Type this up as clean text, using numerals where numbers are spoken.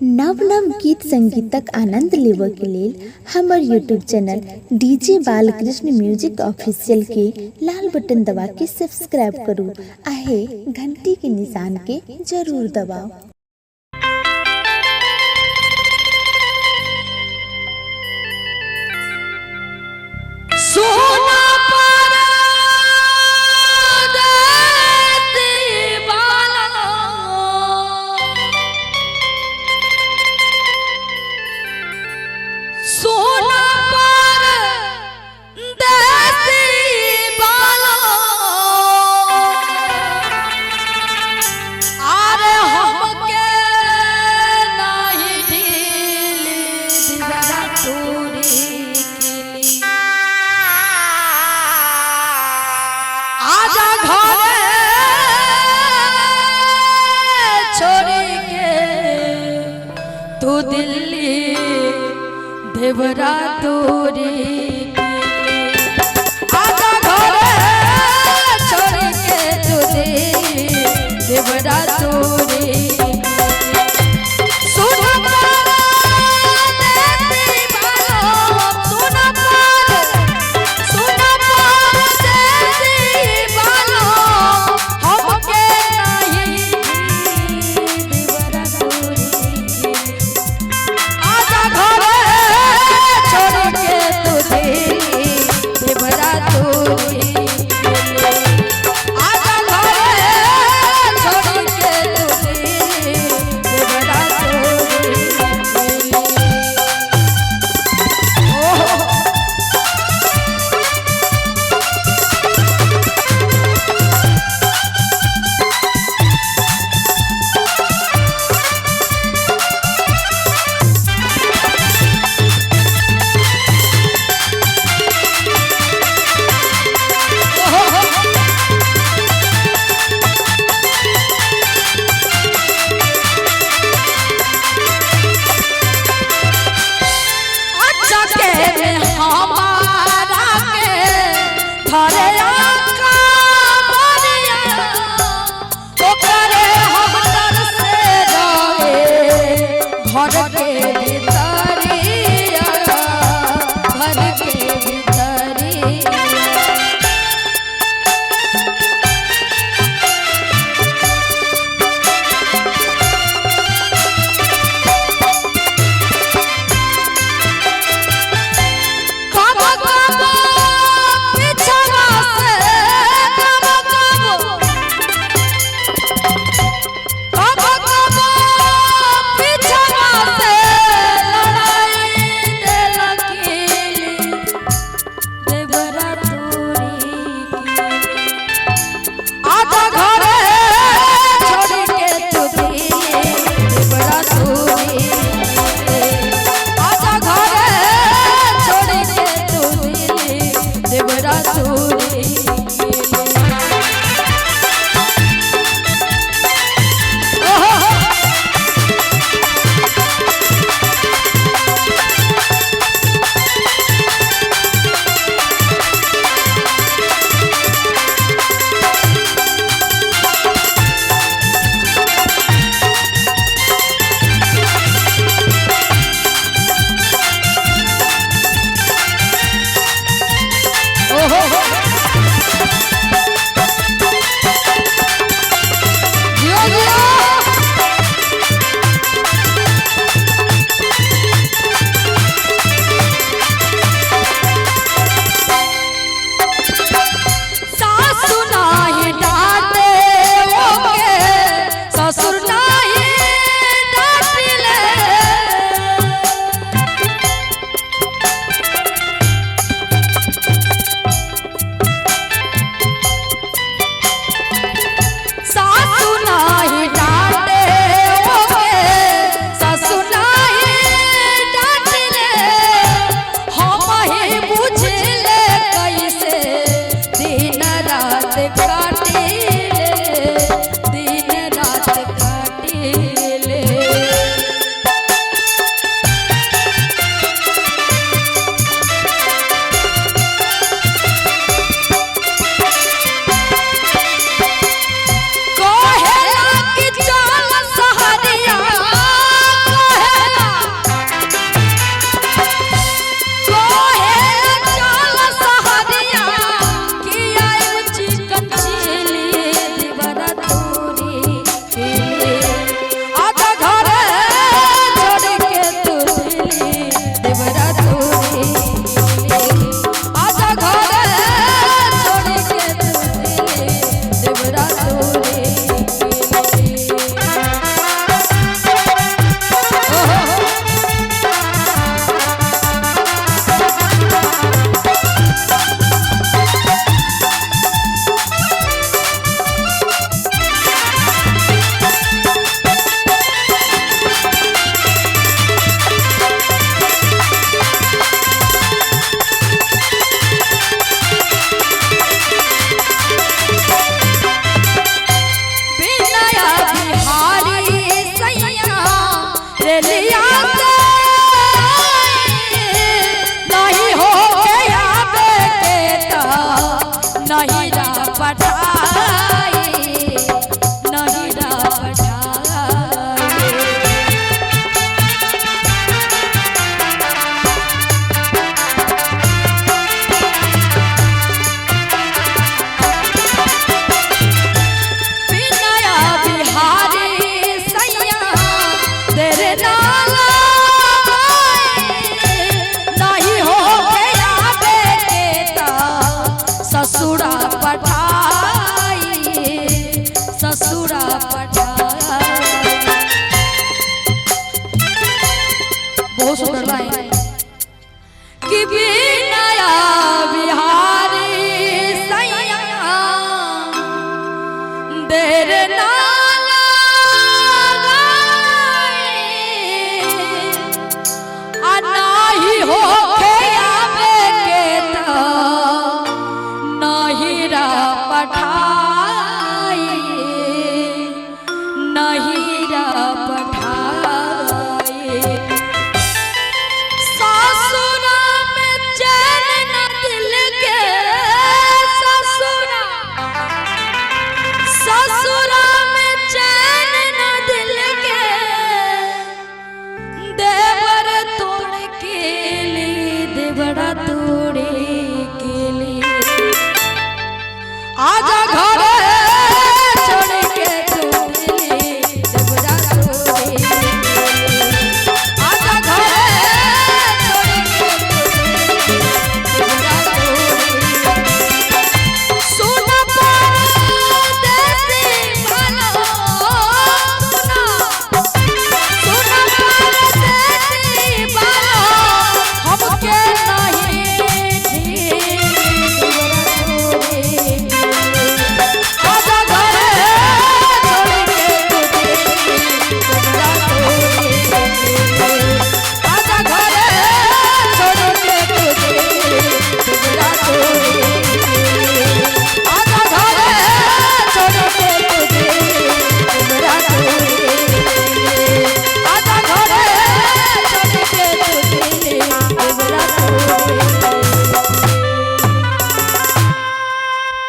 नव नव गीत संगीतक आनंद लेबऽ के लेल हमर YouTube channel DJ Balkrishna music official के लाल बटन दबा के सब्सक्राइब करू आहे घंटी के निशान के जरूर दबाओ। तू दिल्ली देवरा तोरी आजा घरे छोड़ के तू दिल्ली देवरा तोरी दिलिया से नहीं हो गया बेटा नहीं रा पठाई नहीं रा पठाई। बिनया बिहारी सैया तेरे नाला नहीं हो गया बेटा ससुरा पठाई ससुरा पठाई। बहुत सुंदर लाइन कि बिनया बिहारी सैया देर नाला नाही हो गया बेटा नहीं रा पठाई नहीं रा पठाई। ससुरा में चैन न दिल के ससुरा में चैन न दिल के देवर तोड़ के ली देवरा